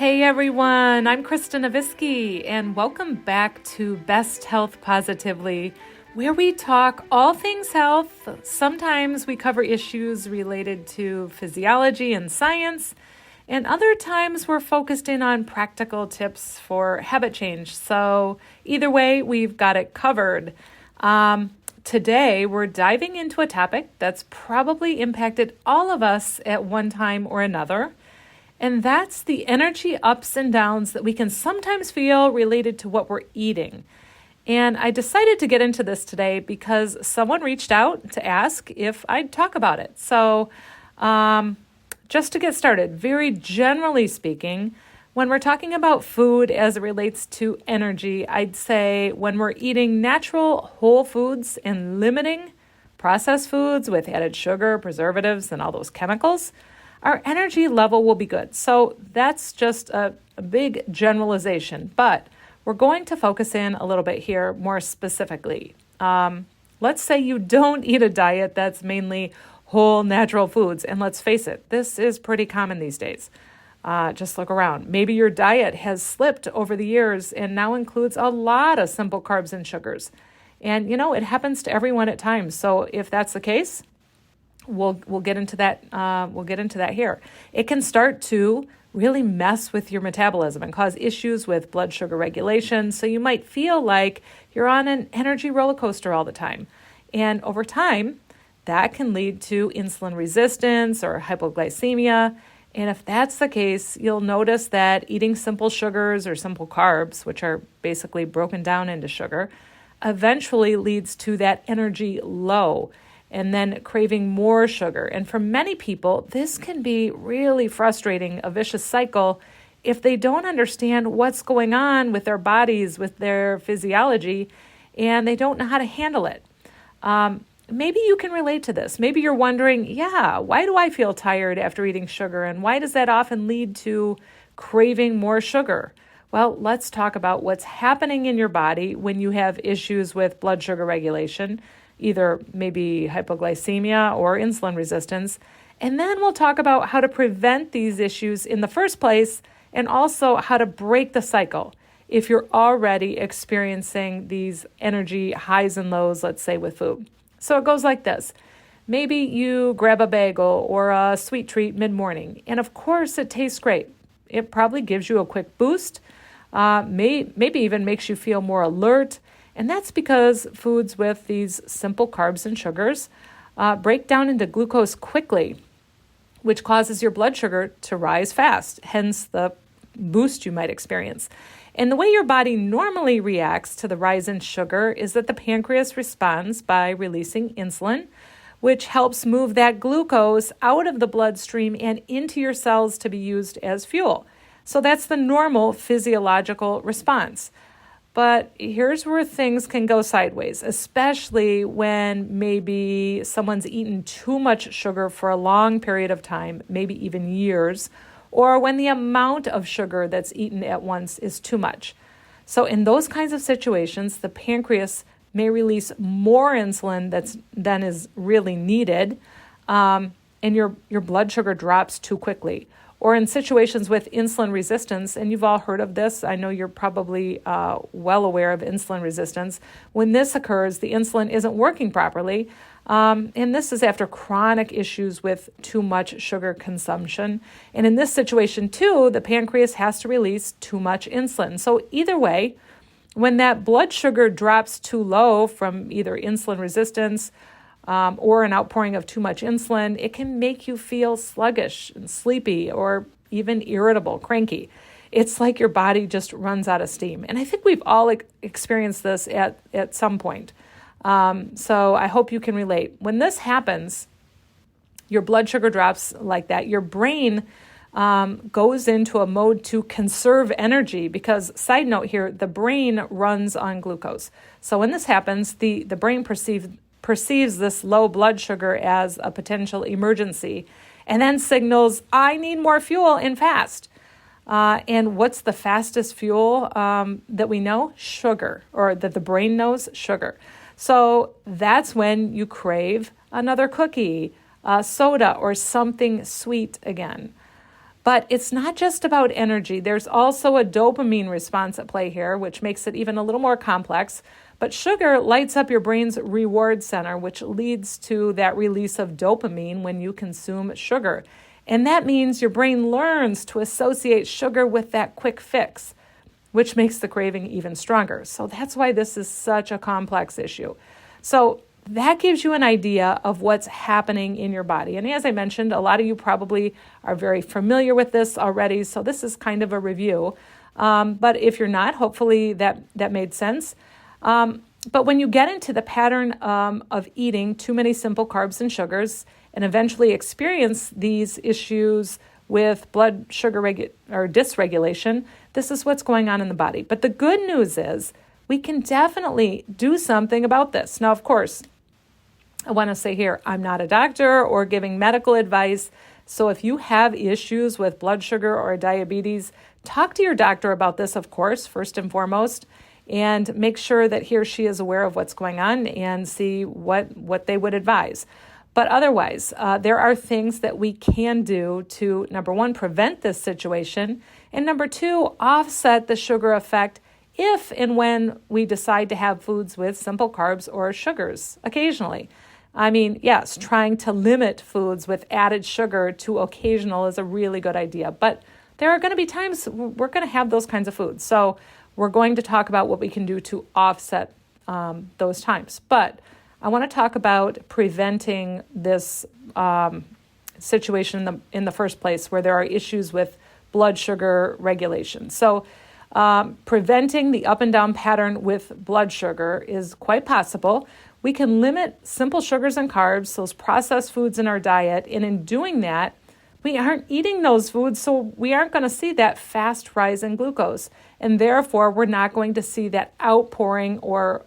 Hey everyone, I'm Krista Novisky, and welcome back to Best Health Positively, where we talk all things health. Sometimes we cover issues related to physiology and science, and other times we're focused in on practical tips for habit change. So either way, we've got it covered. Today, we're diving into a topic that's probably impacted all of us at one time or another. And that's the energy ups and downs that we can sometimes feel related to what we're eating. And I decided to get into this today because someone reached out to ask if I'd talk about it. So just to get started, very generally speaking, when we're talking about food as it relates to energy, I'd say when we're eating natural whole foods and limiting processed foods with added sugar, preservatives, and all those chemicals, our energy level will be good. So that's just a big generalization, but we're going to focus in a little bit here more specifically. Let's say you don't eat a diet that's mainly whole natural foods, and let's face it, this is pretty common these days. Just look around. Maybe your diet has slipped over the years and now includes a lot of simple carbs and sugars. And it happens to everyone at times. So if that's the case, We'll get into that. We'll get into that here. It can start to really mess with your metabolism and cause issues with blood sugar regulation. So you might feel like you're on an energy roller coaster all the time. And over time, that can lead to insulin resistance or hypoglycemia. And if that's the case, you'll notice that eating simple sugars or simple carbs, which are basically broken down into sugar, eventually leads to that energy low, and then craving more sugar. And for many people, this can be really frustrating, a vicious cycle, if they don't understand what's going on with their bodies, with their physiology, and they don't know how to handle it. Maybe you can relate to this. Maybe you're wondering, why do I feel tired after eating sugar? And why does that often lead to craving more sugar? Well, let's talk about what's happening in your body when you have issues with blood sugar regulation, either maybe hypoglycemia or insulin resistance. And then we'll talk about how to prevent these issues in the first place and also how to break the cycle if you're already experiencing these energy highs and lows, let's say with food. So it goes like this. Maybe you grab a bagel or a sweet treat mid-morning, and of course it tastes great. It probably gives you a quick boost, maybe even makes you feel more alert. And that's because foods with these simple carbs and sugars break down into glucose quickly, which causes your blood sugar to rise fast, hence the boost you might experience. And the way your body normally reacts to the rise in sugar is that the pancreas responds by releasing insulin, which helps move that glucose out of the bloodstream and into your cells to be used as fuel. So that's the normal physiological response. But here's where things can go sideways, especially when maybe someone's eaten too much sugar for a long period of time, maybe even years, or when the amount of sugar that's eaten at once is too much. So in those kinds of situations, the pancreas may release more insulin than is really needed, and your blood sugar drops too quickly. Or in situations with insulin resistance, and you've all heard of this, I know you're probably well aware of insulin resistance. When this occurs, the insulin isn't working properly, and this is after chronic issues with too much sugar consumption. And in this situation too, the pancreas has to release too much insulin. So either way, when that blood sugar drops too low from either insulin resistance or an outpouring of too much insulin, it can make you feel sluggish and sleepy or even irritable, cranky. It's like your body just runs out of steam. And I think we've all experienced this at some point. So I hope you can relate. When this happens, your blood sugar drops like that, your brain goes into a mode to conserve energy because, side note here, the brain runs on glucose. So when this happens, the brain perceives this low blood sugar as a potential emergency and then signals, I need more fuel and fast. And what's the fastest fuel that we know? Sugar, or that the brain knows? Sugar. So that's when you crave another cookie, soda, or something sweet again. But it's not just about energy. There's also a dopamine response at play here, which makes it even a little more complex. But sugar lights up your brain's reward center, which leads to that release of dopamine when you consume sugar. And that means your brain learns to associate sugar with that quick fix, which makes the craving even stronger. So that's why this is such a complex issue. So that gives you an idea of what's happening in your body. And as I mentioned, a lot of you probably are very familiar with this already, so this is kind of a review. But if you're not, hopefully that made sense. But when you get into the pattern of eating too many simple carbs and sugars and eventually experience these issues with blood sugar dysregulation, this is what's going on in the body. But the good news is we can definitely do something about this. Now, of course, I want to say here, I'm not a doctor or giving medical advice. So if you have issues with blood sugar or diabetes, talk to your doctor about this, of course, first and foremost, and make sure that he or she is aware of what's going on and see what they would advise. But otherwise, there are things that we can do to, number one, prevent this situation, and number two, offset the sugar effect if and when we decide to have foods with simple carbs or sugars occasionally. I mean, yes, trying to limit foods with added sugar to occasional is a really good idea, but there are going to be times we're going to have those kinds of foods. So we're going to talk about what we can do to offset those times. But I want to talk about preventing this situation in the first place where there are issues with blood sugar regulation. So preventing the up and down pattern with blood sugar is quite possible. We can limit simple sugars and carbs, those processed foods in our diet, and in doing that, we aren't eating those foods, so we aren't going to see that fast rise in glucose, and therefore we're not going to see that outpouring or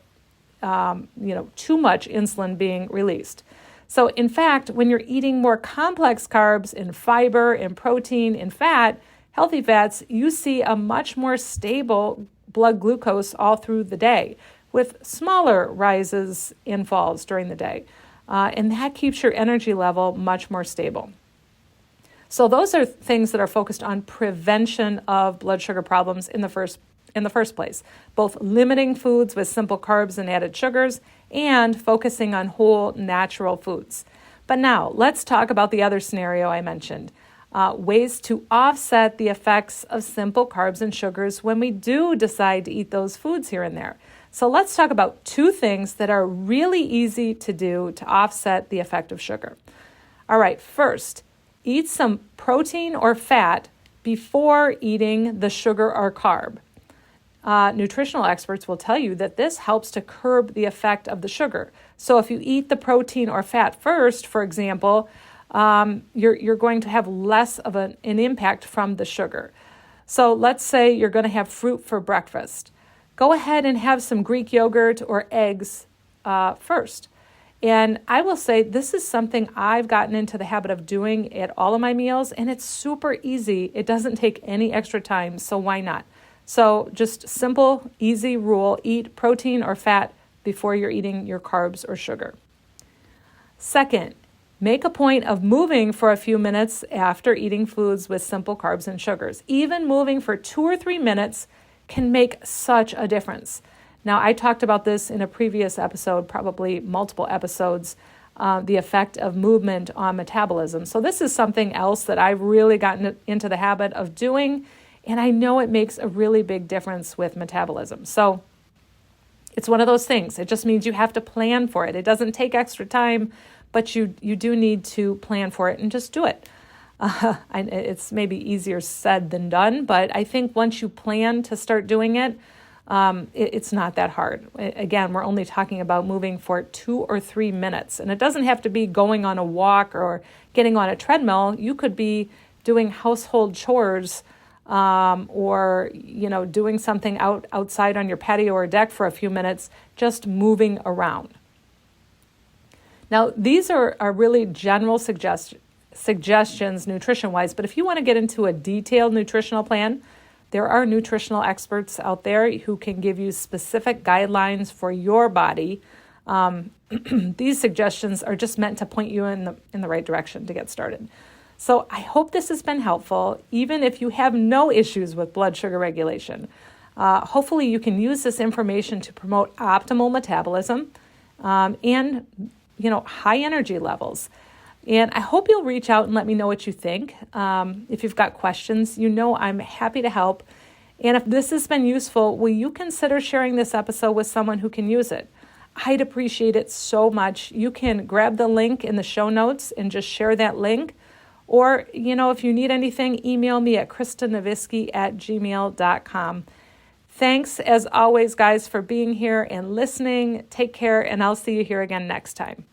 too much insulin being released. So in fact, when you're eating more complex carbs and fiber and protein and fat, healthy fats, you see a much more stable blood glucose all through the day with smaller rises and falls during the day. And that keeps your energy level much more stable. So those are things that are focused on prevention of blood sugar problems in the first place, both limiting foods with simple carbs and added sugars and focusing on whole natural foods. But now let's talk about the other scenario I mentioned, ways to offset the effects of simple carbs and sugars when we do decide to eat those foods here and there. So let's talk about two things that are really easy to do to offset the effect of sugar. All right, first, eat some protein or fat before eating the sugar or carb. Nutritional experts will tell you that this helps to curb the effect of the sugar. So if you eat the protein or fat first, for example, you're going to have less of an impact from the sugar. So let's say you're going to have fruit for breakfast. Go ahead and have some Greek yogurt or eggs first. And I will say this is something I've gotten into the habit of doing at all of my meals, and it's super easy. It doesn't take any extra time, so why not? So just simple, easy rule, eat protein or fat before you're eating your carbs or sugar. Second, make a point of moving for a few minutes after eating foods with simple carbs and sugars. Even moving for 2 or 3 minutes can make such a difference. Now, I talked about this in a previous episode, probably multiple episodes, the effect of movement on metabolism. So this is something else that I've really gotten into the habit of doing, and I know it makes a really big difference with metabolism. So it's one of those things. It just means you have to plan for it. It doesn't take extra time, but you do need to plan for it and just do it. It's maybe easier said than done, but I think once you plan to start doing it, it's not that hard. Again, we're only talking about moving for 2 or 3 minutes, and it doesn't have to be going on a walk or getting on a treadmill. You could be doing household chores or doing something outside on your patio or deck for a few minutes, just moving around. Now, these are really general suggestions nutrition-wise, but if you want to get into a detailed nutritional plan, there are nutritional experts out there who can give you specific guidelines for your body. These suggestions are just meant to point you in the right direction to get started. So I hope this has been helpful, even if you have no issues with blood sugar regulation. Hopefully you can use this information to promote optimal metabolism and, high energy levels. And I hope you'll reach out and let me know what you think. If you've got questions, I'm happy to help. And if this has been useful, will you consider sharing this episode with someone who can use it? I'd appreciate it so much. You can grab the link in the show notes and just share that link. Or, if you need anything, email me at kristanavisky@gmail.com. Thanks, as always, guys, for being here and listening. Take care, and I'll see you here again next time.